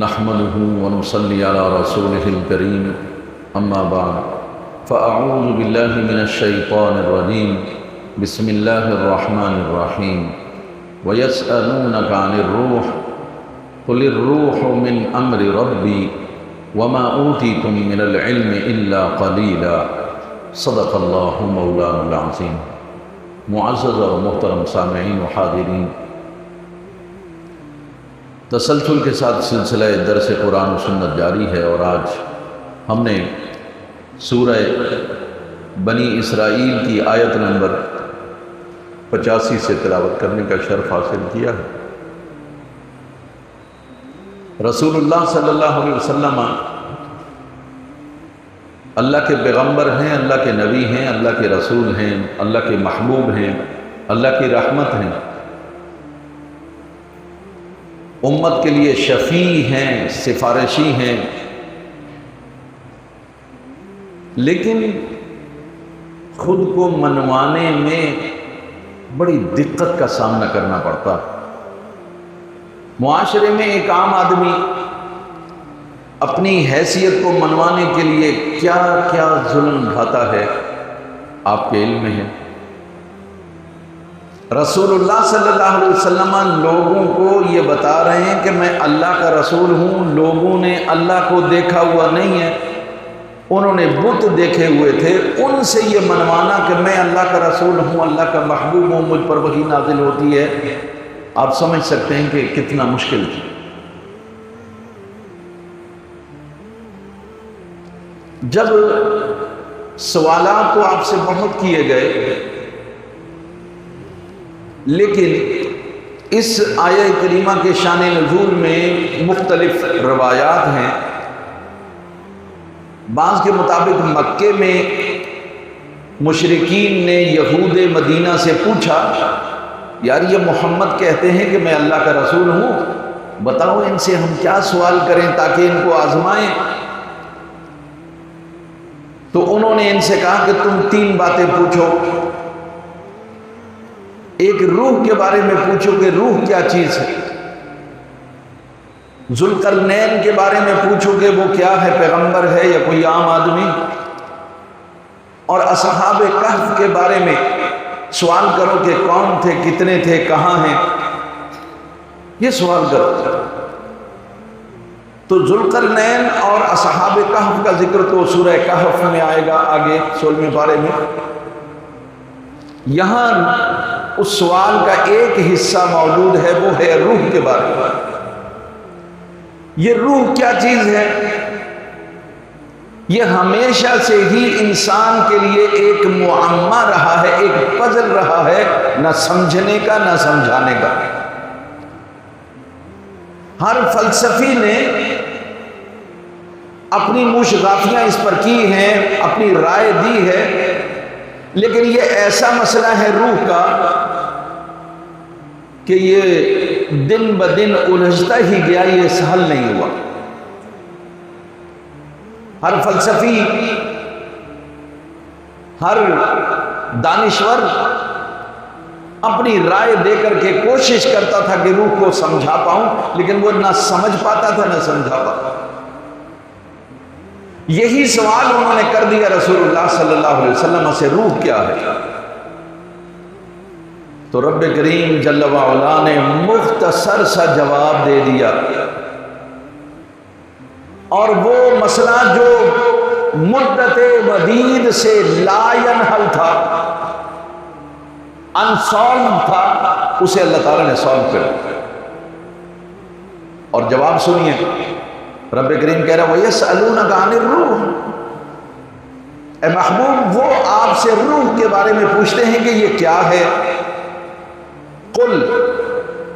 نحمده ونصلي على رسوله الكريم أما بعد فأعوذ بالله من الشيطان الرجيم بسم الله الرحمن الرحيم ويسألونك عن الروح قل الروح من أمر ربي وما أوتيتم من العلم إلا قليلا صدق الله مولانا العظيم۔ معزز اور محترم سامعین و حاضرین، تسلسل کے ساتھ سلسلہ درس قرآن و سنت جاری ہے، اور آج ہم نے سورہ بنی اسرائیل کی آیت نمبر 85 سے تلاوت کرنے کا شرف حاصل کیا ہے۔ رسول اللہ صلی اللہ علیہ وسلم اللہ کے پیغمبر ہیں، اللہ کے نبی ہیں، اللہ کے رسول ہیں، اللہ کے محبوب ہیں، اللہ کی رحمت ہیں، امت کے لیے شفیع ہیں، سفارشی ہیں، لیکن خود کو منوانے میں بڑی دقت کا سامنا کرنا پڑتا۔ معاشرے میں ایک عام آدمی اپنی حیثیت کو منوانے کے لیے کیا کیا ظلم ڈھاتا ہے، آپ کے علم میں ہے۔ رسول اللہ صلی اللہ علیہ وسلم لوگوں کو یہ بتا رہے ہیں کہ میں اللہ کا رسول ہوں۔ لوگوں نے اللہ کو دیکھا ہوا نہیں ہے، انہوں نے بت دیکھے ہوئے تھے، ان سے یہ منوانا کہ میں اللہ کا رسول ہوں، اللہ کا محبوب ہوں، مجھ پر وحی نازل ہوتی ہے، آپ سمجھ سکتے ہیں کہ کتنا مشکل تھی۔ جب سوالات تو آپ سے بہت کیے گئے، لیکن اس آیہ کریمہ کے شان نزول میں مختلف روایات ہیں۔ بعض کے مطابق مکے میں مشرکین نے یہود مدینہ سے پوچھا، یار یہ محمد کہتے ہیں کہ میں اللہ کا رسول ہوں، بتاؤ ان سے ہم کیا سوال کریں تاکہ ان کو آزمائیں۔ تو انہوں نے ان سے کہا کہ تم 3 باتیں پوچھو۔ ایک روح کے بارے میں پوچھو کہ روح کیا چیز ہے، ذوالقرنین کے بارے میں پوچھو کہ وہ کیا ہے، پیغمبر ہے یا کوئی عام آدمی، اور اصحاب کہف کے بارے میں سوال کرو کہ کون تھے، کتنے تھے، کہاں ہیں، یہ سوال کرو۔ تو ذوالقرنین اور اصحاب کہف کا ذکر تو سورہ کہف میں آئے گا آگے 16ویں پارے میں۔ یہاں اس سوال کا ایک حصہ موجود ہے، وہ ہے روح کے بارے میں۔ یہ روح کیا چیز ہے؟ یہ ہمیشہ سے ہی انسان کے لیے ایک معمہ رہا ہے، ایک پزل رہا ہے، نہ سمجھنے کا نہ سمجھانے کا۔ ہر فلسفی نے اپنی مشغافیاں اس پر کی ہیں، اپنی رائے دی ہے، لیکن یہ ایسا مسئلہ ہے روح کا کہ یہ دن بدن الجھتا ہی گیا، یہ سہل نہیں ہوا۔ ہر فلسفی، ہر دانشور اپنی رائے دے کر کے کوشش کرتا تھا کہ روح کو سمجھا پاؤں، لیکن وہ نہ سمجھ پاتا تھا نہ سمجھا پاتا۔ یہی سوال انہوں نے کر دیا رسول اللہ صلی اللہ علیہ وسلم سے، روح کیا ہے؟ تو رب کریم جل وعلا نے مختصر سا جواب دے دیا، اور وہ مسئلہ جو مدت مدید سے لا ینحل تھا، انسالو تھا، اسے اللہ تعالیٰ نے سالو کر دیا۔ اور جواب سنیے، رب کریم کہہ رہا ہے وَيَسْأَلُونَكَ عَنِ الرُّوحِ، اے محبوب وہ آپ سے روح کے بارے میں پوچھتے ہیں کہ یہ کیا ہے۔ قل،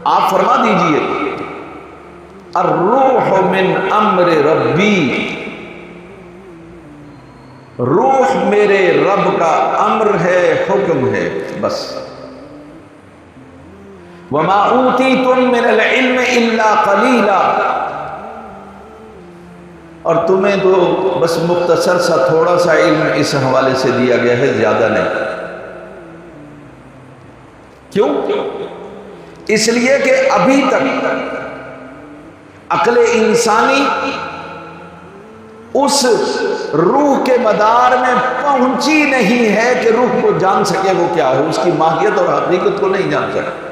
آپ فرما دیجئے، الروح من امر ربی، روح میرے رب کا امر ہے، حکم ہے، بس۔ وَمَا أُوتِيتُم مِّنَ الْعِلْمِ إِلَّا قَلِيلًا، اور تمہیں تو بس مختصر سا تھوڑا سا علم اس حوالے سے دیا گیا ہے، زیادہ نہیں۔ کیوں؟ اس لیے کہ ابھی تک عقل انسانی اس روح کے مدار میں پہنچی نہیں ہے کہ روح کو جان سکے وہ کیا ہے، اس کی ماہیت اور حقیقت کو نہیں جان سکے۔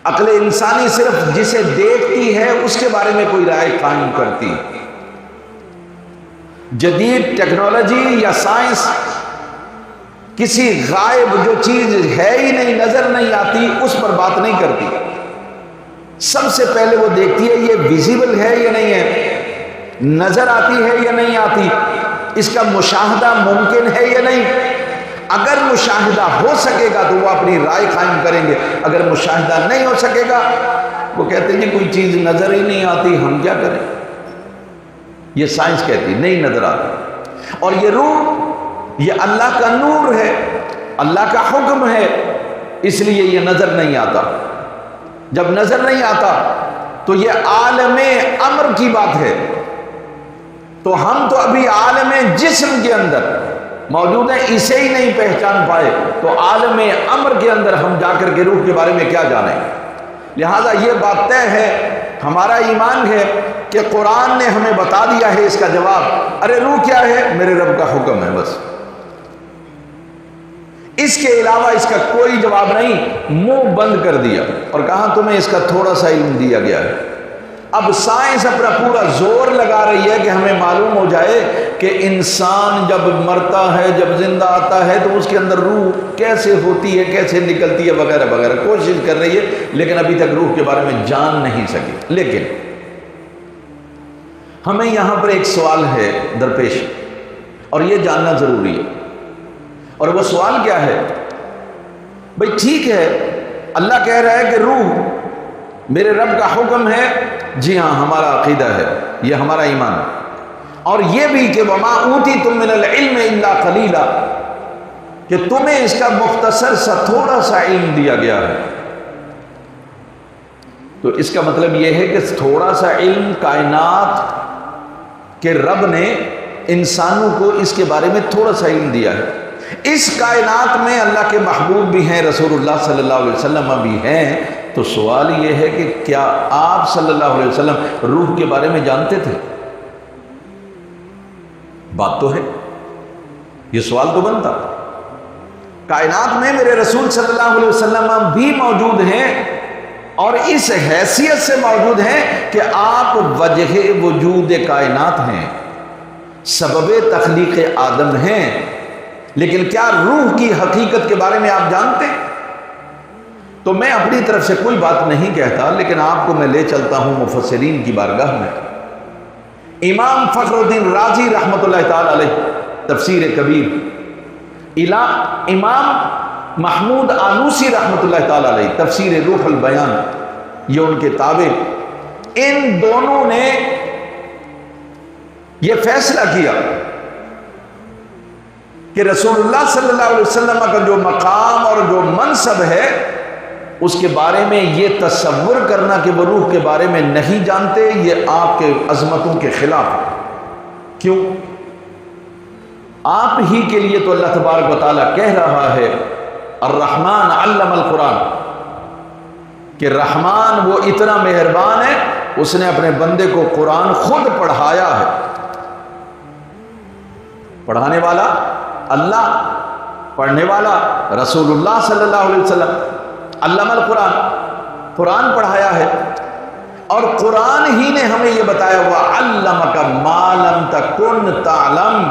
عقل انسانی صرف جسے دیکھتی ہے اس کے بارے میں کوئی رائے قائم کرتی۔ جدید ٹیکنالوجی یا سائنس کسی غائب جو چیز ہے ہی نہیں، نظر نہیں آتی، اس پر بات نہیں کرتی۔ سب سے پہلے وہ دیکھتی ہے یہ ویزیبل ہے یا نہیں ہے، نظر آتی ہے یا نہیں آتی، اس کا مشاہدہ ممکن ہے یا نہیں۔ اگر مشاہدہ ہو سکے گا تو وہ اپنی رائے قائم کریں گے، اگر مشاہدہ نہیں ہو سکے گا وہ کہتے ہیں کوئی چیز نظر ہی نہیں آتی، ہم کیا کریں۔ یہ سائنس کہتی نہیں نظر آتی۔ اور یہ روح یہ اللہ کا نور ہے، اللہ کا حکم ہے، اس لیے یہ نظر نہیں آتا۔ جب نظر نہیں آتا تو یہ عالم امر کی بات ہے، تو ہم تو ابھی عالم جسم کے اندر موجود ہیں، اسے ہی نہیں پہچان پائے، تو عالم امر کے اندر ہم جا کر کے روح کے بارے میں کیا جانیں۔ لہذا یہ بات طے ہے، ہمارا ایمان ہے کہ قرآن نے ہمیں بتا دیا ہے اس کا جواب، ارے روح کیا ہے، میرے رب کا حکم ہے، بس اس کے علاوہ اس کا کوئی جواب نہیں۔ منہ بند کر دیا اور کہا تمہیں اس کا تھوڑا سا علم دیا گیا ہے۔ اب سائنس اپنا پورا زور لگا رہی ہے کہ ہمیں معلوم ہو جائے کہ انسان جب مرتا ہے، جب زندہ آتا ہے تو اس کے اندر روح کیسے ہوتی ہے، کیسے نکلتی ہے، وغیرہ وغیرہ کوشش کر رہی ہے، لیکن ابھی تک روح کے بارے میں جان نہیں سکی۔ لیکن ہمیں یہاں پر ایک سوال ہے درپیش، اور یہ جاننا ضروری ہے، اور وہ سوال کیا ہے؟ بھئی ٹھیک ہے، اللہ کہہ رہا ہے کہ روح میرے رب کا حکم ہے، جی ہاں ہمارا عقیدہ ہے، یہ ہمارا ایمان ہے، اور یہ بھی کہ وَمَا أُوتِيتُم مِّنَ الْعِلْمِ إِلَّا قَلِيلًا، کہ تمہیں اس کا مختصر سا تھوڑا سا علم دیا گیا ہے۔ تو اس کا مطلب یہ ہے کہ تھوڑا سا علم کائنات کہ رب نے انسانوں کو اس کے بارے میں تھوڑا سا علم دیا ہے۔ اس کائنات میں اللہ کے محبوب بھی ہیں، رسول اللہ صلی اللہ علیہ وسلم بھی ہیں، تو سوال یہ ہے کہ کیا آپ صلی اللہ علیہ وسلم روح کے بارے میں جانتے تھے؟ بات تو ہے، یہ سوال تو بنتا۔ کائنات میں میرے رسول صلی اللہ علیہ وسلم بھی موجود ہیں، اور اس حیثیت سے موجود ہیں کہ آپ وجہ وجود کائنات ہیں، سبب تخلیق آدم ہیں، لیکن کیا روح کی حقیقت کے بارے میں آپ جانتے ہیں؟ تو میں اپنی طرف سے کوئی بات نہیں کہتا، لیکن آپ کو میں لے چلتا ہوں مفسرین کی بارگاہ میں۔ امام فخر الدین رازی رحمۃ اللہ تعالی علیہ تفسیر کبیر، امام محمود آلوسی رحمۃ اللہ تعالی علیہ تفسیر روح البیان، یہ ان کے تابع، ان دونوں نے یہ فیصلہ کیا کہ رسول اللہ صلی اللہ علیہ وسلم کا جو مقام اور جو منصب ہے اس کے بارے میں یہ تصور کرنا کہ وہ روح کے بارے میں نہیں جانتے، یہ آپ کے عظمتوں کے خلاف ہے۔ کیوں؟ آپ ہی کے لیے تو اللہ تبارک و تعالیٰ کہہ رہا ہے الرحمن علم القرآن، کہ رحمان وہ اتنا مہربان ہے، اس نے اپنے بندے کو قرآن خود پڑھایا ہے۔ پڑھانے والا اللہ، پڑھنے والا رسول اللہ صلی اللہ علیہ وسلم۔ علم القرآن، قرآن پڑھایا ہے، اور قرآن ہی نے ہمیں یہ بتایا ہوا علمک ما لم تکن تعلم،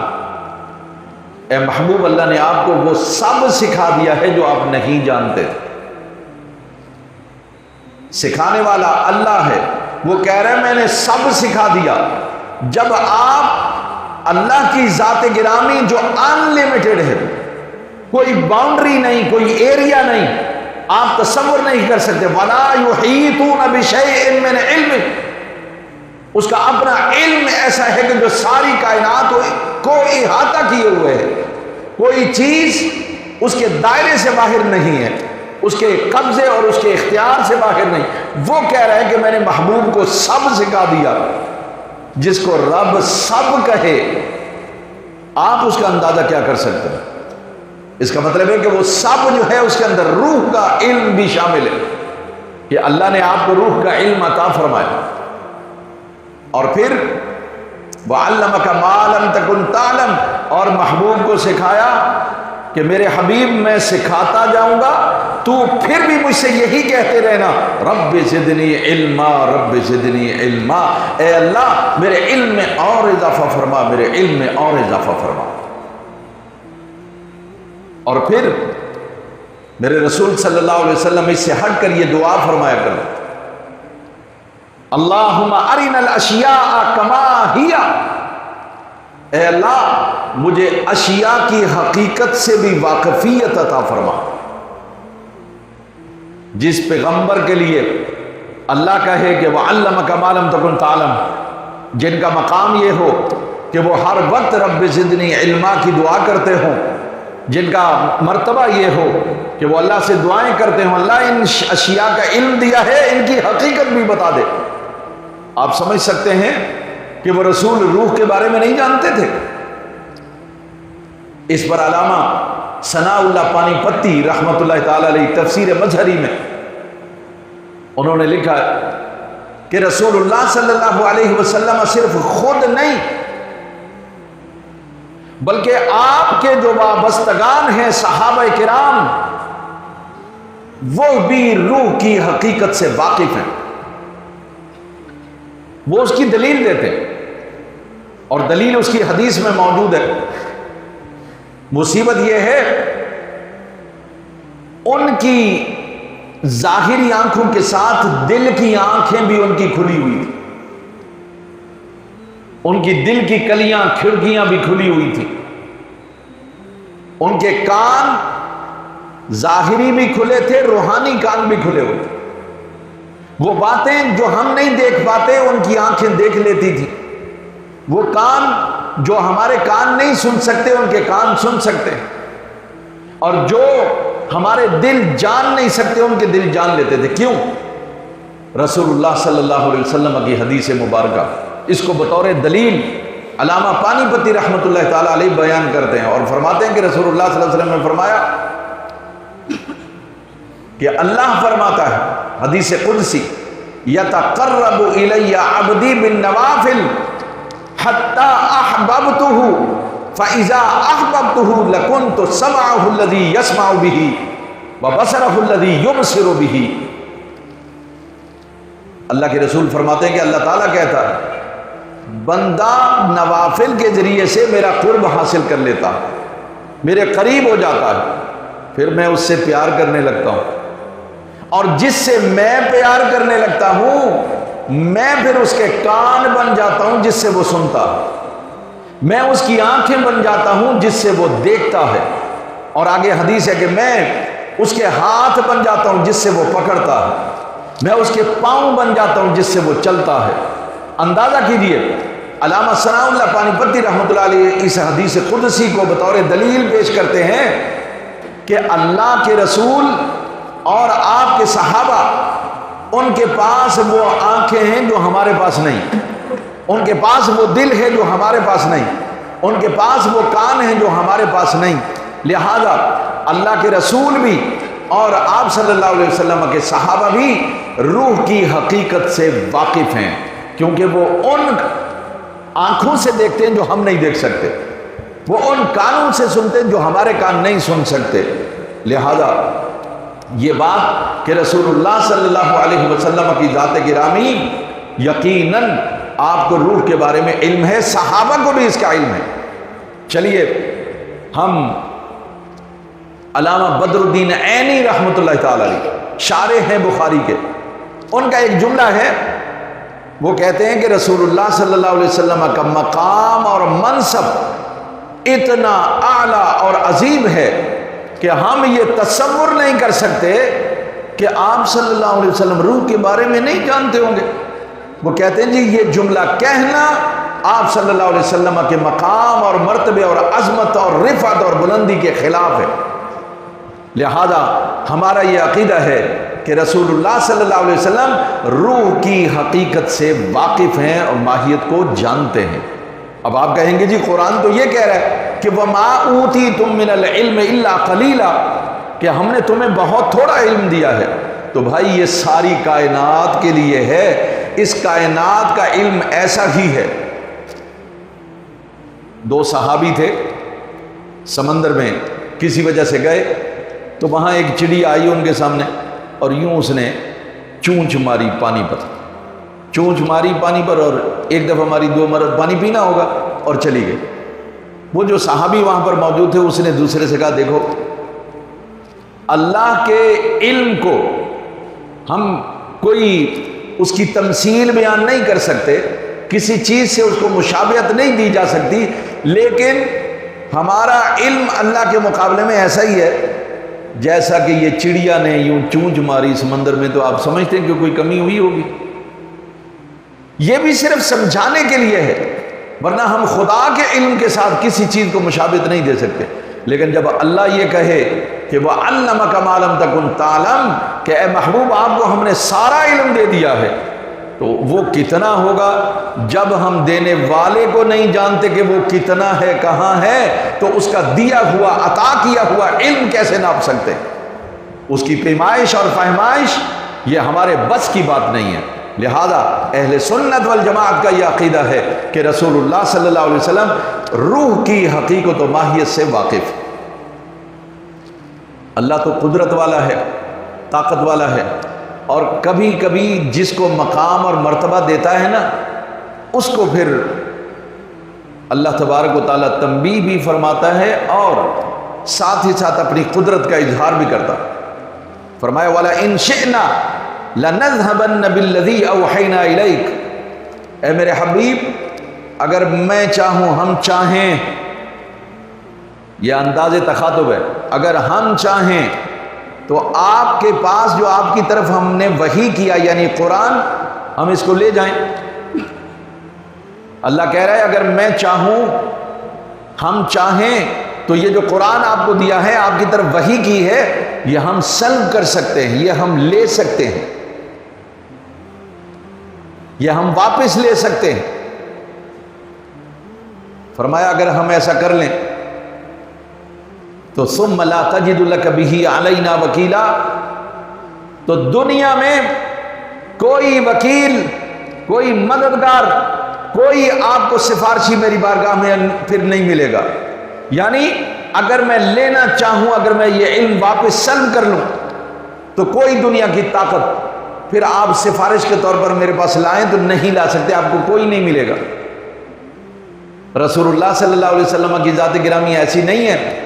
اے محبوب اللہ نے آپ کو وہ سب سکھا دیا ہے جو آپ نہیں جانتے تھے۔ سکھانے والا اللہ ہے، وہ کہہ رہے ہیں میں نے سب سکھا دیا۔ جب آپ اللہ کی ذات گرامی جو ان لمیٹڈ ہے، کوئی باؤنڈری نہیں، کوئی ایریا نہیں، آپ تصور نہیں کر سکتے، وَلَا يُحِيطُونَ بِشَيْءٍ مِّنْ عِلْمٍ، اس کا اپنا علم ایسا ہے کہ جو ساری کائنات کو احاطہ کیے ہوئے ہے، کوئی چیز اس کے دائرے سے باہر نہیں ہے، اس کے قبضے اور اس کے اختیار سے باہر نہیں۔ وہ کہہ رہے ہیں کہ میں نے محبوب کو سب سکھا دیا۔ جس کو رب سب کہے، آپ اس کا اندازہ کیا کر سکتے ہیں؟ اس کا مطلب ہے کہ وہ سب جو ہے اس کے اندر روح کا علم بھی شامل ہے۔ کہ اللہ نے آپ کو روح کا علم عطا فرمایا، اور پھر وَعَلَّمَكَ مَا لَمْ تَكُنْ تَعْلَمْ، اور محبوب کو سکھایا کہ میرے حبیب میں سکھاتا جاؤں گا، تو پھر بھی مجھ سے یہی کہتے رہنا رب زدنی علما، رب زدنی علما، اے اللہ میرے علم میں اور اضافہ فرما، میرے علم میں اور اضافہ فرما۔ اور پھر میرے رسول صلی اللہ علیہ وسلم اس سے ہٹ کر یہ دعا فرمایا کرو، اللہم ارنا الاشیاء کما ہی، اے اللہ مجھے اشیاء کی حقیقت سے بھی واقفیت عطا فرما۔ جس پیغمبر کے لیے اللہ کہے کہ وَعَلَّمَكَ مَا لَمْ تَكُنْ تَعْلَمْ، جن کا مقام یہ ہو کہ وہ ہر وقت رب زدنی علما کی دعا کرتے ہوں، جن کا مرتبہ یہ ہو کہ وہ اللہ سے دعائیں کرتے ہوں اللہ ان اشیاء کا علم دیا ہے، ان کی حقیقت بھی بتا دے۔ آپ سمجھ سکتے ہیں کہ وہ رسول روح کے بارے میں نہیں جانتے تھے۔ اس پر علامہ ثناء اللہ پانی پتی رحمۃ اللہ تعالی علیہ تفسیر مظہری میں انہوں نے لکھا کہ رسول اللہ صلی اللہ علیہ وسلم صرف خود نہیں بلکہ آپ کے جو وابستگان ہیں صحابہ کرام، وہ بھی روح کی حقیقت سے واقف ہیں، وہ اس کی دلیل دیتے ہیں، اور دلیل اس کی حدیث میں موجود ہے۔ مصیبت یہ ہے ان کی ظاہری آنکھوں کے ساتھ دل کی آنکھیں بھی ان کی کھلی ہوئی تھی، ان کی دل کی کلیاں کھڑکیاں بھی کھلی ہوئی تھی، ان کے کان ظاہری بھی کھلے تھے، روحانی کان بھی کھلے ہوئے تھے۔ وہ باتیں جو ہم نہیں دیکھ پاتے ان کی آنکھیں دیکھ لیتی تھی، وہ کان جو ہمارے کان نہیں سن سکتے ان کے کان سن سکتے ہیں، اور جو ہمارے دل جان نہیں سکتے ان کے دل جان لیتے تھے۔ کیوں؟ رسول اللہ صلی اللہ علیہ وسلم کی حدیث مبارکہ اس کو بطور دلیل علامہ پانی پتی رحمۃ اللہ تعالی علیہ بیان کرتے ہیں، اور فرماتے ہیں کہ رسول اللہ صلی اللہ علیہ وسلم نے فرمایا کہ اللہ فرماتا ہے حدیث قدسی یتقرب الی عبدی بالنوافل حتی احببتہ فاذا احببتہ لکنت سمعہ الذی یسمع بہ وبصرہ الذی یبصر بہ۔ اللہ کے رسول فرماتے ہیں کہ اللہ تعالیٰ کہتا ہے بندہ نوافل کے ذریعے سے میرا قرب حاصل کر لیتا ہے، میرے قریب ہو جاتا ہے، پھر میں اس سے پیار کرنے لگتا ہوں، اور جس سے میں پیار کرنے لگتا ہوں میں پھر اس کے کان بن جاتا ہوں جس سے وہ سنتا ہے، میں اس کی آنکھیں بن جاتا ہوں جس سے وہ دیکھتا ہے، اور آگے حدیث ہے کہ میں اس کے ہاتھ بن جاتا ہوں جس سے وہ پکڑتا ہے، میں اس کے پاؤں بن جاتا ہوں جس سے وہ چلتا ہے۔ اندازہ کیجئے علامہ ثناء اللہ پانی پتی رحمۃ اللہ علیہ اس حدیث قدسی کو بطور دلیل پیش کرتے ہیں کہ اللہ کے رسول اور آپ کے صحابہ ان کے پاس وہ آنکھیں ہیں جو ہمارے پاس نہیں، ان کے پاس وہ دل ہے جو ہمارے پاس نہیں، ان کے پاس وہ کان ہیں جو ہمارے پاس نہیں، لہذا اللہ کے رسول بھی اور آپ صلی اللہ علیہ وسلم کے صحابہ بھی روح کی حقیقت سے واقف ہیں، کیونکہ وہ ان آنکھوں سے دیکھتے ہیں جو ہم نہیں دیکھ سکتے، وہ ان کانوں سے سنتے ہیں جو ہمارے کان نہیں سن سکتے۔ لہذا یہ بات کہ رسول اللہ صلی اللہ علیہ وسلم کی ذات گرامی یقیناً آپ کو روح کے بارے میں علم ہے، صحابہ کو بھی اس کا علم ہے۔ چلیے ہم علامہ بدر الدین عینی رحمۃ اللہ تعالی علیہ شارح ہیں بخاری کے، ان کا ایک جملہ ہے، وہ کہتے ہیں کہ رسول اللہ صلی اللہ علیہ وسلم کا مقام اور منصب اتنا اعلیٰ اور عظیم ہے کہ ہم یہ تصور نہیں کر سکتے کہ آپ صلی اللہ علیہ وسلم روح کے بارے میں نہیں جانتے ہوں گے۔ وہ کہتے ہیں جی یہ جملہ کہنا آپ صلی اللہ علیہ وسلم کے مقام اور مرتبے اور عظمت اور رفعت اور بلندی کے خلاف ہے، لہذا ہمارا یہ عقیدہ ہے کہ رسول اللہ صلی اللہ علیہ وسلم روح کی حقیقت سے واقف ہیں اور ماہیت کو جانتے ہیں۔ اب آپ کہیں گے جی قرآن تو یہ کہہ رہا ہے کہ وَمَا أُوتِيتُم مِّنَ الْعِلْمِ إِلَّا قَلِيلًا، کہ ہم نے تمہیں بہت تھوڑا علم دیا ہے، تو بھائی یہ ساری کائنات کے لیے ہے، اس کائنات کا علم ایسا ہی ہے۔ دو صحابی تھے، سمندر میں کسی وجہ سے گئے تو وہاں ایک چڑی آئی ان کے سامنے اور یوں اس نے چونچ ماری پانی پر، چونچ ماری پانی پر، اور ایک دفعہ ہماری 2 مرتبہ پانی پینا ہوگا، اور چلی گئی۔ وہ جو صحابی وہاں پر موجود تھے اس نے دوسرے سے کہا دیکھو اللہ کے علم کو ہم کوئی اس کی تمثیل بیان نہیں کر سکتے، کسی چیز سے اس کو مشابہت نہیں دی جا سکتی، لیکن ہمارا علم اللہ کے مقابلے میں ایسا ہی ہے جیسا کہ یہ چڑیا نے یوں چونچ ماری سمندر میں، تو آپ سمجھتے ہیں کہ کوئی کمی ہوئی ہوگی؟ یہ بھی صرف سمجھانے کے لیے ہے، ورنہ ہم خدا کے علم کے ساتھ کسی چیز کو مشابہت نہیں دے سکتے۔ لیکن جب اللہ یہ کہے کہ وَعَلَّمَكَ مَا لَمْ تَكُنْ تَعْلَمْ، کہ اے محبوب آپ کو ہم نے سارا علم دے دیا ہے، تو وہ کتنا ہوگا جب ہم دینے والے کو نہیں جانتے کہ وہ کتنا ہے، کہاں ہے، تو اس کا دیا ہوا عطا کیا ہوا علم کیسے ناپ سکتے؟ اس کی پیمائش اور فہمائش یہ ہمارے بس کی بات نہیں ہے۔ لہذا اہل سنت والجماعت کا یہ عقیدہ ہے کہ رسول اللہ صلی اللہ علیہ وسلم روح کی حقیقت و ماہیت سے واقف۔ اللہ تو قدرت والا ہے، طاقت والا ہے، اور کبھی کبھی جس کو مقام اور مرتبہ دیتا ہے نا، اس کو پھر اللہ تبارک و تعالیٰ تنبیہ بھی فرماتا ہے اور ساتھ ہی ساتھ اپنی قدرت کا اظہار بھی کرتا۔ فرمایا وَلَئِن شِئْنَا لَنَذْهَبَنَّ بِالَّذِي أَوْحَيْنَا إِلَيْكَ، اے میرے حبیب اگر میں چاہوں، ہم چاہیں، یہ انداز تخاطب ہے، اگر ہم چاہیں تو آپ کے پاس جو آپ کی طرف ہم نے وحی کیا یعنی قرآن، ہم اس کو لے جائیں۔ اللہ کہہ رہا ہے اگر میں چاہوں، ہم چاہیں تو یہ جو قرآن آپ کو دیا ہے، آپ کی طرف وحی کی ہے، یہ ہم سلب کر سکتے ہیں، یہ ہم لے سکتے ہیں، یہ ہم واپس لے سکتے ہیں۔ فرمایا اگر ہم ایسا کر لیں تو ثم لا تجد لك به علينا وکیلا، تو دنیا میں کوئی وکیل، کوئی مددگار، کوئی آپ کو سفارشی میری بارگاہ میں پھر نہیں ملے گا۔ یعنی اگر میں لینا چاہوں، اگر میں یہ علم واپس سلب کر لوں تو کوئی دنیا کی طاقت پھر آپ سفارش کے طور پر میرے پاس لائیں تو نہیں لا سکتے، آپ کو کوئی نہیں ملے گا۔ رسول اللہ صلی اللہ علیہ وسلم کی ذات گرامی ایسی نہیں ہے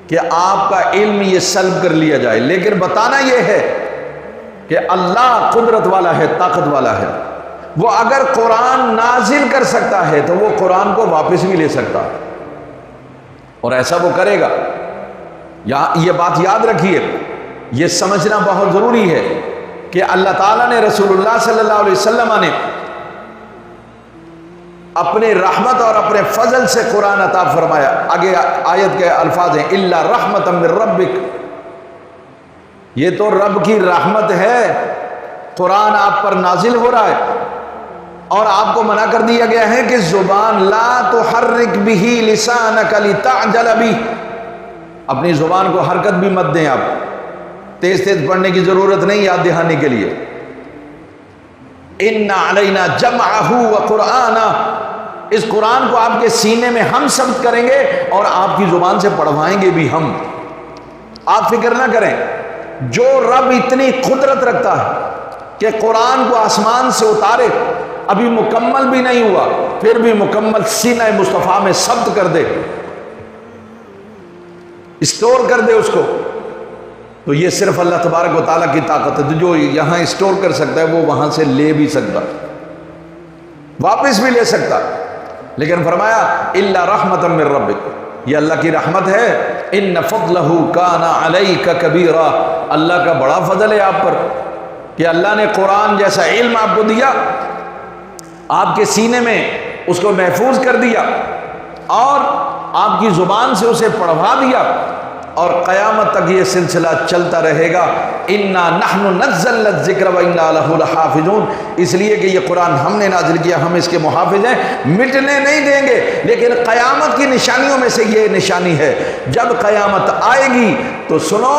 کہ آپ کا علم یہ سلب کر لیا جائے، لیکن بتانا یہ ہے کہ اللہ قدرت والا ہے، طاقت والا ہے، وہ اگر قرآن نازل کر سکتا ہے تو وہ قرآن کو واپس بھی لے سکتا ہے، اور ایسا وہ کرے گا۔ یہ بات یاد رکھیے، یہ سمجھنا بہت ضروری ہے کہ اللہ تعالیٰ نے رسول اللہ صلی اللہ علیہ وسلم نے اپنے رحمت اور اپنے فضل سے قرآن عطا فرمایا۔ آگے آیت کے الفاظ ہیں الا رحمۃ من ربک، یہ تو رب کی رحمت ہے، قرآن آپ پر نازل ہو رہا ہے، اور آپ کو منع کر دیا گیا ہے کہ زبان لا تحرک بہ لسانک لتعجل بہ، اپنی زبان کو حرکت بھی مت دیں، آپ تیز تیز پڑھنے کی ضرورت نہیں یاد دہانی کے لیے۔ ان علینا جمعہ وقرآنہ، اس قرآن کو آپ کے سینے میں ہم ثبت کریں گے اور آپ کی زبان سے پڑھوائیں گے بھی ہم۔ آپ فکر نہ کریں، جو رب اتنی قدرت رکھتا ہے کہ قرآن کو آسمان سے اتارے، ابھی مکمل بھی نہیں ہوا، پھر بھی مکمل سینہ مصطفیٰ میں ثبت کر دے، اسٹور کر دے اس کو، تو یہ صرف اللہ تبارک و تعالیٰ کی طاقت ہے۔ جو یہاں اسٹور کر سکتا ہے وہ وہاں سے لے بھی سکتا، واپس بھی لے سکتا، لیکن فرمایا الا رحمۃ من ربک، یہ اللہ کی رحمت ہے۔ ان فضلہ کان علیک کبیرا، اللہ کا بڑا فضل ہے آپ پر کہ اللہ نے قرآن جیسا علم آپ کو دیا، آپ کے سینے میں اس کو محفوظ کر دیا اور آپ کی زبان سے اسے پڑھوا دیا، اور قیامت تک یہ سلسلہ چلتا رہے گا۔ انا نحن نزلنا الذکر وانا لہ لحافظون، اس لیے کہ یہ قرآن ہم نے نازل کیا، ہم اس کے محافظ ہیں، مٹنے نہیں دیں گے۔ لیکن قیامت کی نشانیوں میں سے یہ نشانی ہے، جب قیامت آئے گی تو سنو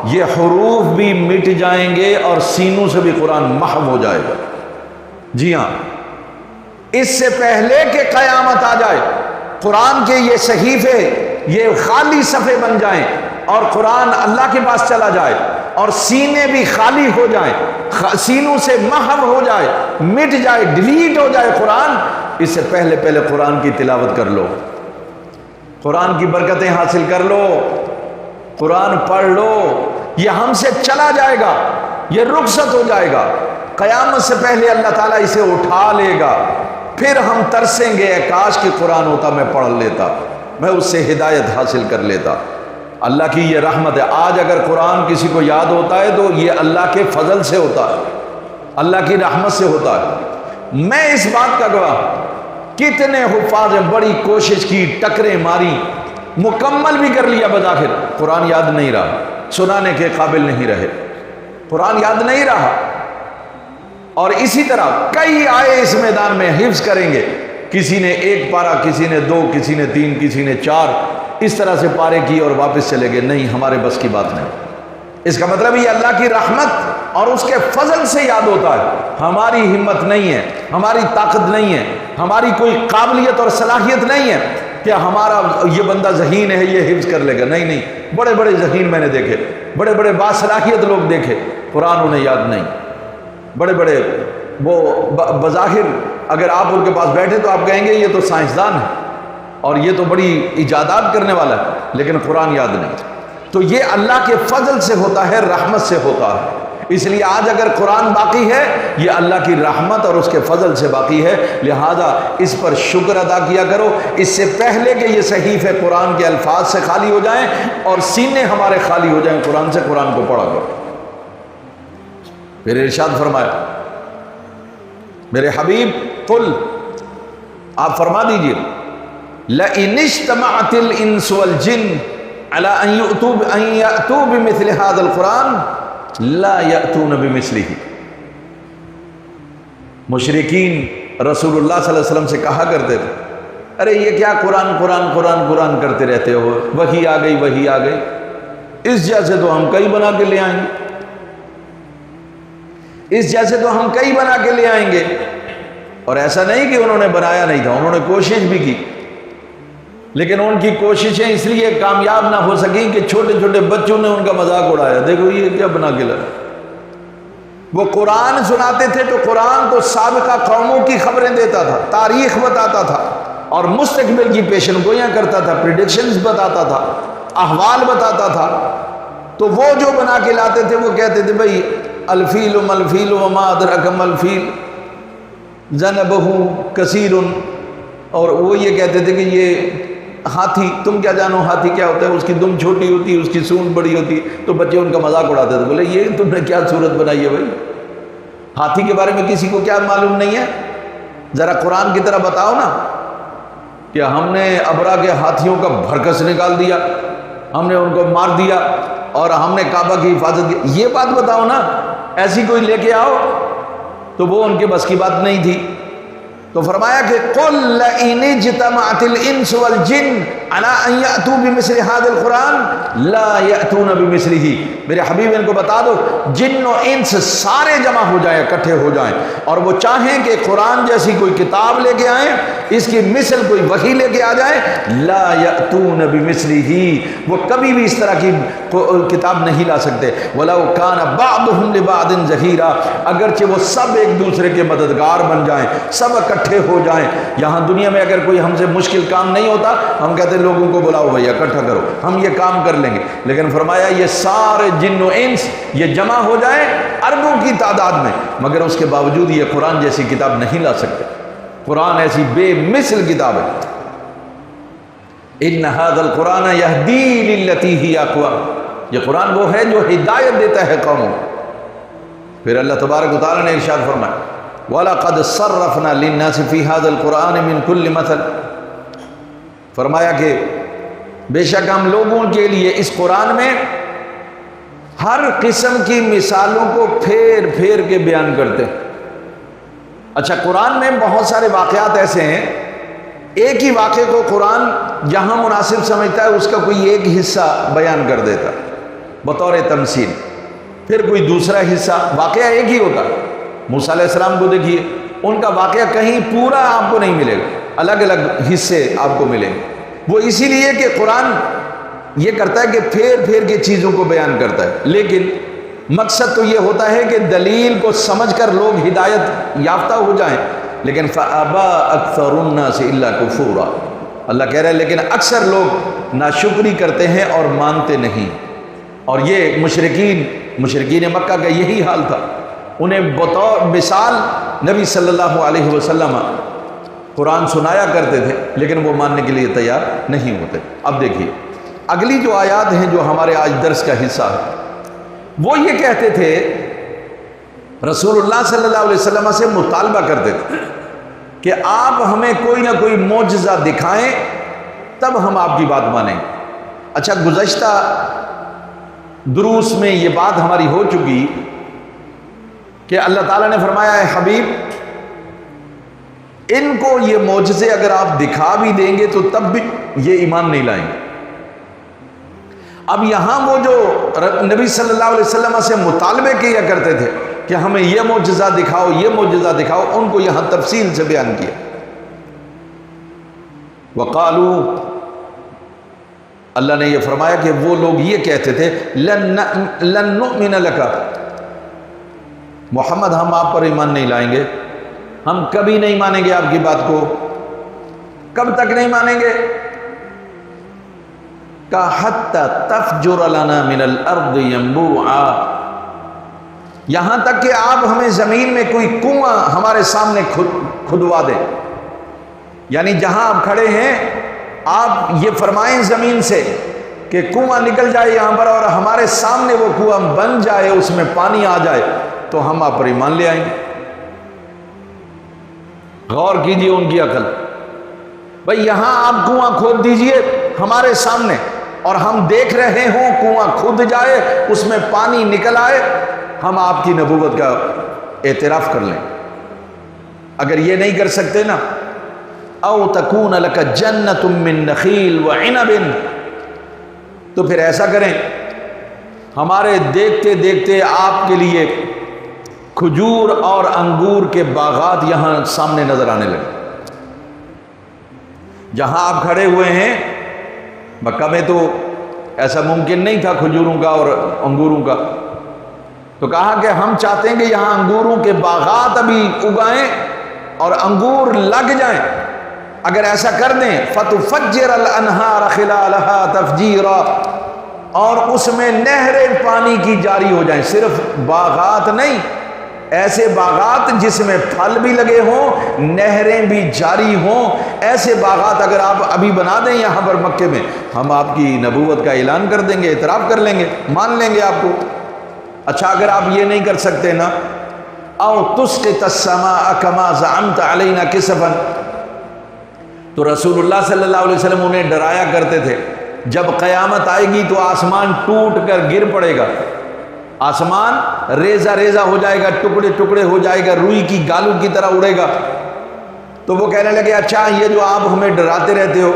یہ حروف بھی مٹ جائیں گے اور سینوں سے بھی قرآن محو ہو جائے گا۔ جی ہاں، اس سے پہلے کہ قیامت آ جائے قرآن کے یہ صحیفے یہ خالی صفحے بن جائیں اور قرآن اللہ کے پاس چلا جائے اور سینے بھی خالی ہو جائیں، سینوں سے محو ہو جائے، مٹ جائے، ڈیلیٹ ہو جائے قرآن، اس سے پہلے قرآن کی تلاوت کر لو، قرآن کی برکتیں حاصل کر لو، قرآن پڑھ لو۔ یہ ہم سے چلا جائے گا، یہ رخصت ہو جائے گا، قیامت سے پہلے اللہ تعالیٰ اسے اٹھا لے گا، پھر ہم ترسیں گے کاش کہ قرآن ہوتا، میں پڑھ لیتا، میں اس سے ہدایت حاصل کر لیتا۔ اللہ کی یہ رحمت ہے، آج اگر قرآن کسی کو یاد ہوتا ہے تو یہ اللہ کے فضل سے ہوتا ہے، اللہ کی رحمت سے ہوتا ہے۔ میں اس بات کا گواہ، کتنے حفاظ نے بڑی کوشش کی، ٹکریں ماری، مکمل بھی کر لیا، بظاہر قرآن یاد نہیں رہا، سنانے کے قابل نہیں رہے، قرآن یاد نہیں رہا۔ اور اسی طرح کئی آئے اس میدان میں حفظ کریں گے، کسی نے 1 پارہ، کسی نے 2، کسی نے 3، کسی نے 4، اس طرح سے پارے کی اور واپس چلے گئے، نہیں، ہمارے بس کی بات نہیں۔ اس کا مطلب یہ اللہ کی رحمت اور اس کے فضل سے یاد ہوتا ہے، ہماری ہمت نہیں ہے، ہماری طاقت نہیں ہے، ہماری کوئی قابلیت اور صلاحیت نہیں ہے کہ ہمارا یہ بندہ ذہین ہے یہ حفظ کر لے گا، نہیں نہیں، بڑے بڑے ذہین میں نے دیکھے، بڑے بڑے باصلاحیت لوگ دیکھے، قرآن انہیں یاد نہیں، بڑے بڑے وہ بظاہر اگر آپ ان کے پاس بیٹھے تو آپ کہیں گے یہ تو سائنسدان ہے اور یہ تو بڑی ایجادات کرنے والا ہے، لیکن قرآن یاد نہیں۔ تو یہ اللہ کے فضل سے ہوتا ہے، رحمت سے ہوتا ہے۔ اس لیے آج اگر قرآن باقی ہے یہ اللہ کی رحمت اور اس کے فضل سے باقی ہے، لہذا اس پر شکر ادا کیا کرو، اس سے پہلے کہ یہ صحیفے قرآن کے الفاظ سے خالی ہو جائیں اور سینے ہمارے خالی ہو جائیں قرآن سے، قرآن کو پڑھا کرو۔ پھر ارشاد فرمایا میرے حبیب قل، آپ فرما دیجئے، لَإِنِ اجْتَمَعَتِ الْإِنسُ وَالْجِنُّ عَلَىٰ أَن يَأْتُوا بِمِثْلِ هَذَا الْقُرْآنِ لَا يَأْتُونَ بِمِثْلِهِ۔ مشرکین رسول اللہ صلی اللہ علیہ وسلم سے کہا کرتے تھے، ارے یہ کیا قرآن قرآن قرآن قرآن کرتے رہتے ہو، وحی آ گئی وحی آ گئی، اس جیسے تو ہم کئی بنا کے لے آئیں گے، اس جیسے تو ہم کئی بنا کے لے آئیں گے۔ اور ایسا نہیں کہ انہوں نے بنایا نہیں تھا، انہوں نے کوشش بھی کی، لیکن ان کی کوششیں اس لیے کامیاب نہ ہو سکیں کہ چھوٹے چھوٹے بچوں نے ان کا مذاق اڑایا، دیکھو یہ کیا بنا کے لائے۔ وہ قرآن سناتے تھے تو قرآن تو سابقہ قوموں کی خبریں دیتا تھا، تاریخ بتاتا تھا اور مستقبل کی پیشن گوئیاں کرتا تھا، پریڈکشنز بتاتا تھا، احوال بتاتا تھا۔ تو وہ جو بنا کے لاتے تھے وہ کہتے تھے بھئی الفیل ملفیل وما ادرک ملفیل ذنبہ کثیر، اور وہ یہ کہتے تھے کہ یہ ہاتھی، تم کیا جانو ہاتھی کیا ہوتا ہے، اس کی دم چھوٹی ہوتی ہے، اس کی سونڈ بڑی ہوتی ہے، تو بچے ان کا مذاق اڑاتے تھے، بولے یہ تم نے کیا صورت بنائی ہے بھائی، ہاتھی کے بارے میں کسی کو کیا معلوم نہیں ہے، ذرا قرآن کی طرح بتاؤ نا کہ ہم نے ابرا کے ہاتھیوں کا بھرکس نکال دیا، ہم نے ان کو مار دیا اور ہم نے کعبہ کی حفاظت کی، یہ بات بتاؤ نا، ایسی کوئی لے کے آؤ۔ تو وہ ان کے بس کی بات نہیں تھی۔ تو فرمایا کہ قل لئن اجتمعت الانس والجن على ان ياتوا بمثل هذا القران لا ياتون بمثله، میرے حبیب ان کو بتا دو جن و انس سارے جمع ہو جائیں، اکٹھے ہو جائیں اور وہ چاہیں کہ قرآن جیسی کوئی کتاب لے کے آئیں، اس کی مثل کوئی وحی لے کے آ جائے، لا یاتون بمثله، وہ کبھی بھی اس طرح کی کتاب نہیں لا سکتے۔ ولو کان بعضهم لبعض ظہیرا، اگرچہ وہ سب ایک دوسرے کے مددگار بن جائیں، سب اکٹھے ہو جائیں۔ یہاں دنیا میں اگر کوئی ہم سے مشکل کام نہیں ہوتا، ہم کہتے ہیں لوگوں کو بلاؤ بھیا اکٹھا کرو، ہم یہ کام کر لیں گے، لیکن فرمایا یہ سارے جن و انس یہ جمع ہو جائیں اربوں کی تعداد میں، مگر اس کے باوجود یہ قرآن جیسی کتاب نہیں لا سکتے۔ قرآن ایسی بے مثل کتاب ہے۔ ان ھذا القرآن یہدی للتی ہی اقوم، یہ قرآن وہ ہے جو ہدایت دیتا ہے قوموں کو۔ پھر اللہ تبارک و تعالی نے ارشاد فرمایا وَلَقَدْ صَرَّفْنَا لِلنَّاسِ فِي هَذَا الْقُرْآنِ مِنْ كُلِّ مَثَلٍ، فرمایا کہ بے شک ہم لوگوں کے لیے اس قرآن میں ہر قسم کی مثالوں کو پھیر پھیر کے بیان کرتے ہیں۔ اچھا، قرآن میں بہت سارے واقعات ایسے ہیں، ایک ہی واقعے کو قرآن جہاں مناسب سمجھتا ہے اس کا کوئی ایک حصہ بیان کر دیتا، بطور تمثیل. پھر کوئی دوسرا حصہ، واقعہ ایک ہی ہوتا. موسیٰ علیہ السلام کو دیکھیے، ان کا واقعہ کہیں پورا آپ کو نہیں ملے گا، الگ الگ حصے آپ کو ملیں گے. وہ اسی لیے کہ قرآن یہ کرتا ہے کہ پھیر پھیر کے چیزوں کو بیان کرتا ہے، لیکن مقصد تو یہ ہوتا ہے کہ دلیل کو سمجھ کر لوگ ہدایت یافتہ ہو جائیں. لیکن فَأَبَى أَكْثَرُ النَّاسِ إِلَّا كُفُورًا، اللہ کہہ رہا ہے لیکن اکثر لوگ ناشکری کرتے ہیں اور مانتے نہیں. اور یہ مشرکین مکہ کا یہی حال تھا. انہیں بطور مثال نبی صلی اللہ علیہ وسلم قرآن سنایا کرتے تھے، لیکن وہ ماننے کے لیے تیار نہیں ہوتے. اب دیکھیے اگلی جو آیات ہیں جو ہمارے آج درس کا حصہ ہے، وہ یہ کہتے تھے، رسول اللہ صلی اللہ علیہ وسلم سے مطالبہ کرتے تھے کہ آپ ہمیں کوئی نہ کوئی معجزہ دکھائیں تب ہم آپ کی بات مانیں. اچھا، گزشتہ دروس میں یہ بات ہماری ہو چکی کہ اللہ تعالیٰ نے فرمایا ہے حبیب ان کو یہ معجزے اگر آپ دکھا بھی دیں گے تو تب بھی یہ ایمان نہیں لائیں گے. اب یہاں وہ جو نبی صلی اللہ علیہ وسلم سے مطالبے کیا کرتے تھے کہ ہمیں یہ معجزہ دکھاؤ، یہ معجزہ دکھاؤ، ان کو یہاں تفصیل سے بیان کیا. وقالو، اللہ نے یہ فرمایا کہ وہ لوگ یہ کہتے تھے لن نؤمن لک، محمد ہم آپ پر ایمان نہیں لائیں گے، ہم کبھی نہیں مانیں گے آپ کی بات کو. کب تک نہیں مانیں گے؟ کہ حتی تفجر لنا من الارض ينبوعا، یہاں تک کہ آپ ہمیں زمین میں کوئی کنواں ہمارے سامنے کھدوا دیں. یعنی جہاں آپ کھڑے ہیں آپ یہ فرمائیں زمین سے کہ کنواں نکل جائے یہاں پر اور ہمارے سامنے وہ کنواں بن جائے، اس میں پانی آ جائے تو ہم آپ پر ایمان لے آئیں گے. غور کیجئے ان کی عقل. بھئی یہاں آپ کنواں کھود دیجئے ہمارے سامنے اور ہم دیکھ رہے ہوں کنواں کھد جائے، اس میں پانی نکل آئے، ہم آپ کی نبوت کا اعتراف کر لیں. اگر یہ نہیں کر سکتے نا، او تکون لک جنت من نخیل وعنب، تو پھر ایسا کریں ہمارے دیکھتے دیکھتے آپ کے لیے کھجور اور انگور کے باغات یہاں سامنے نظر آنے لگے. جہاں آپ کھڑے ہوئے ہیں مکہ میں تو ایسا ممکن نہیں تھا کھجوروں کا اور انگوروں کا، تو کہا کہ ہم چاہتے ہیں کہ یہاں انگوروں کے باغات ابھی اگائیں اور انگور لگ جائیں. اگر ایسا کر دیں فَتُفَجِّرَ الْأَنْهَارَ خِلَالَهَا تَفْجِيرًا، اور اس میں نہریں پانی کی جاری ہو جائیں. صرف باغات نہیں، ایسے باغات جس میں پھل بھی لگے ہوں، نہریں بھی جاری ہوں، ایسے باغات اگر آپ ابھی بنا دیں یہاں پر مکے میں، ہم آپ کی نبوت کا اعلان کر دیں گے، اعتراف کر لیں گے، مان لیں گے آپ کو. اچھا اگر آپ یہ نہیں کر سکتے نا، او تسقط السماء كما زعمت علينا كسفا، تو رسول اللہ صلی اللہ علیہ وسلم انہیں ڈرایا کرتے تھے جب قیامت آئے گی تو آسمان ٹوٹ کر گر پڑے گا، آسمان ریزہ ریزہ ہو جائے گا، ٹکڑے ٹکڑے ہو جائے گا، روئی کی گالوں کی طرح اڑے گا. تو وہ کہنے لگے اچھا یہ جو آپ ہمیں ڈراتے رہتے ہو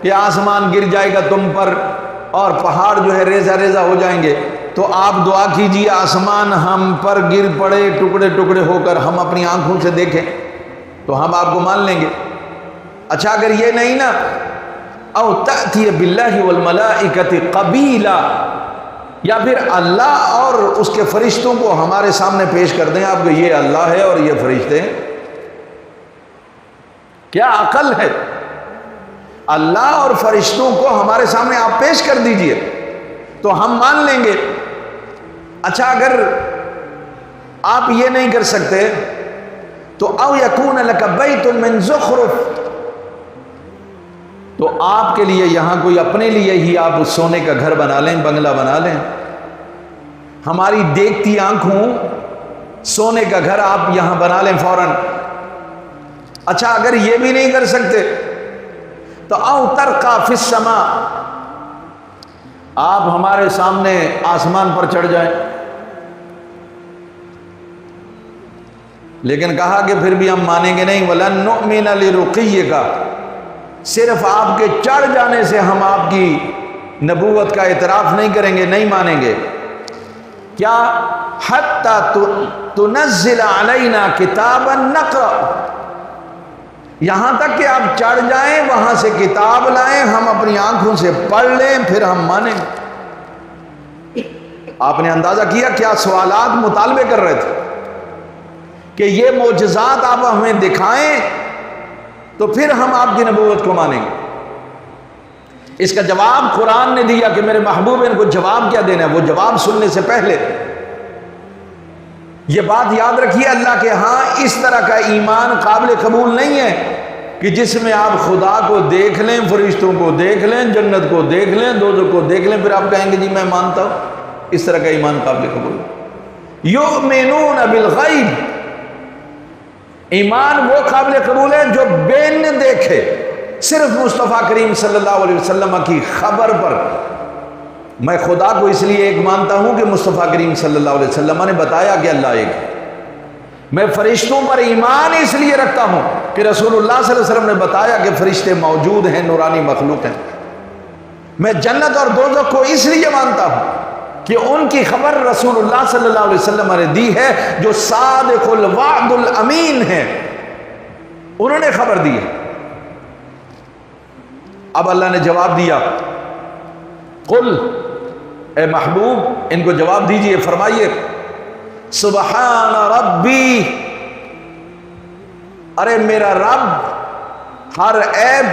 کہ آسمان گر جائے گا تم پر اور پہاڑ جو ہے ریزہ ریزہ ہو جائیں گے، تو آپ دعا کیجئے آسمان ہم پر گر پڑے ٹکڑے ٹکڑے ہو کر، ہم اپنی آنکھوں سے دیکھیں تو ہم آپ کو مان لیں گے. اچھا اگر یہ نہیں نا، او تأتی باللہ والملائکۃ قبیلا، یا پھر اللہ اور اس کے فرشتوں کو ہمارے سامنے پیش کر دیں آپ کو، یہ اللہ ہے اور یہ فرشتے ہیں. کیا عقل ہے! اللہ اور فرشتوں کو ہمارے سامنے آپ پیش کر دیجئے تو ہم مان لیں گے. اچھا اگر آپ یہ نہیں کر سکتے تو او یکون لک بیت من زخرف، تو آپ کے لیے یہاں کوئی اپنے لیے ہی آپ سونے کا گھر بنا لیں، بنگلہ بنا لیں، ہماری دیکھتی آنکھوں سونے کا گھر آپ یہاں بنا لیں فوراً. اچھا اگر یہ بھی نہیں کر سکتے تو او ترقی فی السماء، آپ ہمارے سامنے آسمان پر چڑھ جائیں. لیکن کہا کہ پھر بھی ہم مانیں گے نہیں. وَلَن نُؤْمِنَ لِرُقِيِّكَ، صرف آپ کے چڑھ جانے سے ہم آپ کی نبوت کا اعتراف نہیں کریں گے، نہیں مانیں گے۔ کیا حتی تنزل علینا کتابا نقرأ، یہاں تک کہ آپ چڑھ جائیں وہاں سے کتاب لائیں، ہم اپنی آنکھوں سے پڑھ لیں، پھر ہم مانیں گے۔ آپ نے اندازہ کیا کیا سوالات مطالبے کر رہے تھے کہ یہ معجزات آپ ہمیں دکھائیں تو پھر ہم آپ کی نبوت کو مانیں گے۔ اس کا جواب قرآن نے دیا کہ میرے محبوب ان کو جواب کیا دینا ہے، وہ جواب سننے سے پہلے یہ بات یاد رکھیے، اللہ کے ہاں اس طرح کا ایمان قابل قبول نہیں ہے کہ جس میں آپ خدا کو دیکھ لیں، فرشتوں کو دیکھ لیں، جنت کو دیکھ لیں، دوزخ کو دیکھ لیں، پھر آپ کہیں گے جی میں مانتا ہوں۔ اس طرح کا ایمان قابل قبول ہے۔ یؤمنون بالغیب، ایمان وہ قابل قبول ہے جو بین نے دیکھے، صرف مصطفیٰ کریم صلی اللہ علیہ وسلم کی خبر پر۔ میں خدا کو اس لیے ایک مانتا ہوں کہ مصطفیٰ کریم صلی اللہ علیہ وسلم نے بتایا کہ اللہ ایک ہے۔ میں فرشتوں پر ایمان اس لیے رکھتا ہوں کہ رسول اللہ صلی اللہ علیہ وسلم نے بتایا کہ فرشتے موجود ہیں، نورانی مخلوق ہیں۔ میں جنت اور دوزخ کو اس لیے مانتا ہوں کہ ان کی خبر رسول اللہ صلی اللہ علیہ وسلم نے دی ہے، جو صادق الوعد الامین ہیں، انہوں نے خبر دی ہے۔ اب اللہ نے جواب دیا، قل، اے محبوب ان کو جواب دیجئے، فرمائیے سبحان ربی، ارے میرا رب ہر عیب،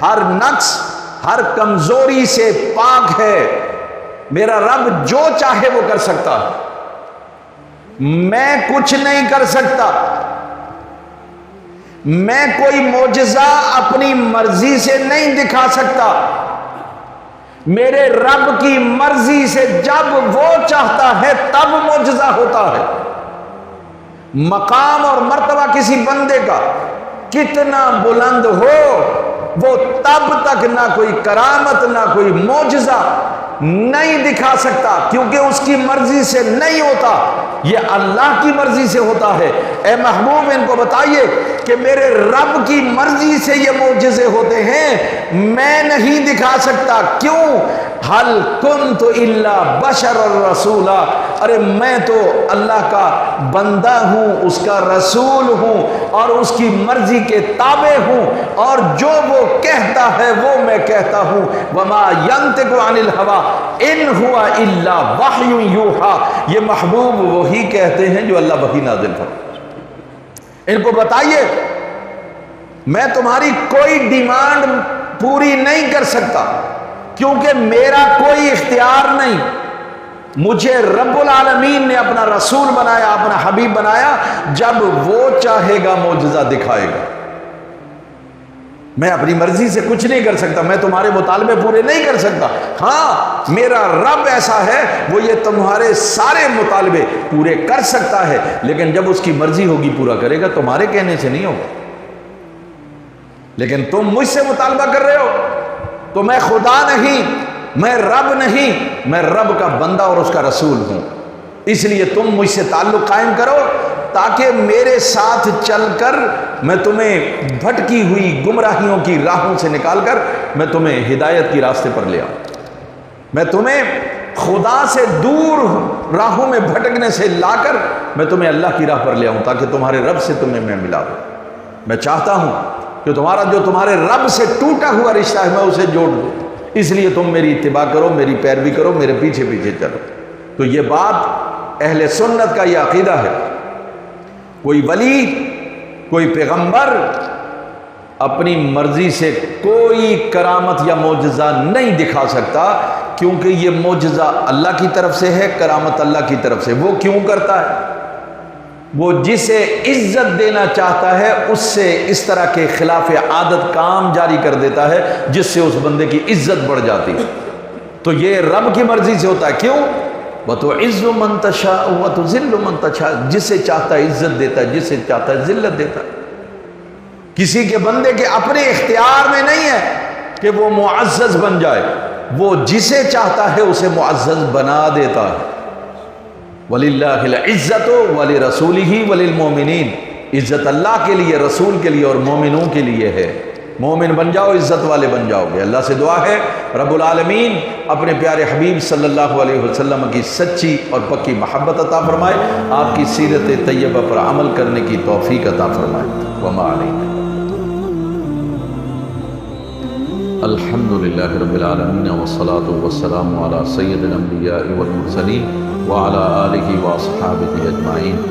ہر نقص، ہر کمزوری سے پاک ہے۔ میرا رب جو چاہے وہ کر سکتا، میں کچھ نہیں کر سکتا۔ میں کوئی معجزہ اپنی مرضی سے نہیں دکھا سکتا، میرے رب کی مرضی سے جب وہ چاہتا ہے تب معجزہ ہوتا ہے۔ مقام اور مرتبہ کسی بندے کا کتنا بلند ہو، وہ تب تک نہ کوئی کرامت نہ کوئی معجزہ نہیں دکھا سکتا، کیونکہ اس کی مرضی سے نہیں ہوتا، یہ اللہ کی مرضی سے ہوتا ہے۔ اے محبوب ان کو بتائیے کہ میرے رب کی مرضی سے یہ معجزے ہوتے ہیں، میں نہیں دکھا سکتا۔ کیوں؟ حل کنت الا بشر الرسولا، ارے میں تو اللہ کا بندہ ہوں، اس کا رسول ہوں اور اس کی مرضی کے تابع ہوں، اور جو وہ کہتا ہے وہ میں کہتا ہوں۔ وما ينطق عن الهوى ان هو الا وحی یوحى، یہ محبوب وہی کہتے ہیں جو اللہ وحی نازل فرماتا۔ ان کو بتائیے میں تمہاری کوئی ڈیمانڈ پوری نہیں کر سکتا، کیونکہ میرا کوئی اختیار نہیں۔ مجھے رب العالمین نے اپنا رسول بنایا، اپنا حبیب بنایا، جب وہ چاہے گا معجزہ دکھائے گا۔ میں اپنی مرضی سے کچھ نہیں کر سکتا، میں تمہارے مطالبے پورے نہیں کر سکتا۔ ہاں میرا رب ایسا ہے، وہ یہ تمہارے سارے مطالبے پورے کر سکتا ہے، لیکن جب اس کی مرضی ہوگی پورا کرے گا، تمہارے کہنے سے نہیں ہوگا۔ لیکن تم مجھ سے مطالبہ کر رہے ہو تو میں خدا نہیں، میں رب نہیں، میں رب کا بندہ اور اس کا رسول ہوں۔ اس لیے تم مجھ سے تعلق قائم کرو تاکہ میرے ساتھ چل کر میں تمہیں بھٹکی ہوئی گمراہیوں کی راہوں سے نکال کر میں تمہیں ہدایت کی راستے پر لے آؤں۔ میں تمہیں خدا سے دور راہوں میں بھٹکنے سے لا کر میں تمہیں اللہ کی راہ پر لے آؤں تاکہ تمہارے رب سے تمہیں میں ملا دوں۔ میں چاہتا ہوں کہ تمہارا جو تمہارے رب سے ٹوٹا ہوا رشتہ ہے میں اسے جوڑ دوں، اس لیے تم میری اتباع کرو، میری پیروی کرو، میرے پیچھے پیچھے چلو۔ تو یہ بات اہل سنت کا یہ عقیدہ ہے، کوئی ولی، کوئی پیغمبر اپنی مرضی سے کوئی کرامت یا معجزہ نہیں دکھا سکتا، کیونکہ یہ معجزہ اللہ کی طرف سے ہے، کرامت اللہ کی طرف سے۔ وہ کیوں کرتا ہے؟ وہ جسے عزت دینا چاہتا ہے اس سے اس طرح کے خلاف عادت کام جاری کر دیتا ہے جس سے اس بندے کی عزت بڑھ جاتی ہے۔ تو یہ رب کی مرضی سے ہوتا ہے۔ کیوں؟ وَتُعِزُّ مَن تَشَاءُ وَتُذِلُّ مَن تَشَاءُ، جسے چاہتا ہے عزت دیتا ہے، جسے چاہتا ہے ذلت دیتا ہے۔ کسی کے بندے کے اپنے اختیار میں نہیں ہے کہ وہ معزز بن جائے، وہ جسے چاہتا ہے اسے معزز بنا دیتا ہے۔ وَلِلَّهِ الْعِزَّةُ وَلِرَسُولِهِ وَلِلْمُؤْمِنِينَ، عزت اللہ کے لیے، رسول کے لیے اور مومنوں کے لیے ہے۔ مومن بن جاؤ، عزت والے بن جاؤ گے۔ اللہ سے دعا ہے رب العالمین اپنے پیارے حبیب صلی اللہ علیہ وسلم کی سچی اور پکی محبت عطا فرمائے، آپ کی سیرت طیبہ پر عمل کرنے کی توفیق عطا فرمائے۔ وما علینا الحمد للہ رب العالمین والصلاة والسلام علی سید الانبیاء والمرسلین وعلی آلہ واصحابہ اجمعین۔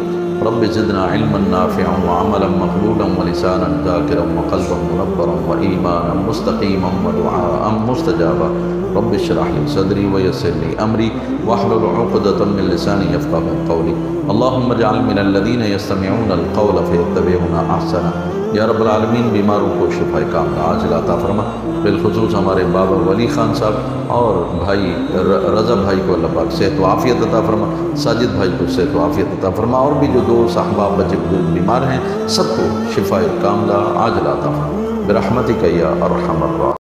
رب زدنا علما نافعا وعملا مقبولا ولسانا ذاکرا وقلبا منورا وایمانا مستقیما ودعاء مستجابا۔ رب اشرح لي صدری ویسر لي امری واحلل عقدۃ من لسانی یفقهوا قولی۔ اللهم اجعل من الذین یستمعون القول فیتبعون احسنہ۔ یا رب العالمین بیماروں کو شفا کاملہ عاجل عطا فرما، بالخصوص ہمارے بابا ولی خان صاحب اور بھائی رضا بھائی کو اللہ پاک صحت و عافیت عطا فرما، ساجد بھائی کو صحت و عافیت عطا فرما، اور بھی جو دوست احباب بچے بزرگ بیمار ہیں سب کو شفا کاملہ عاجل عطا فرما برحمتک یا ارحم الراحمین۔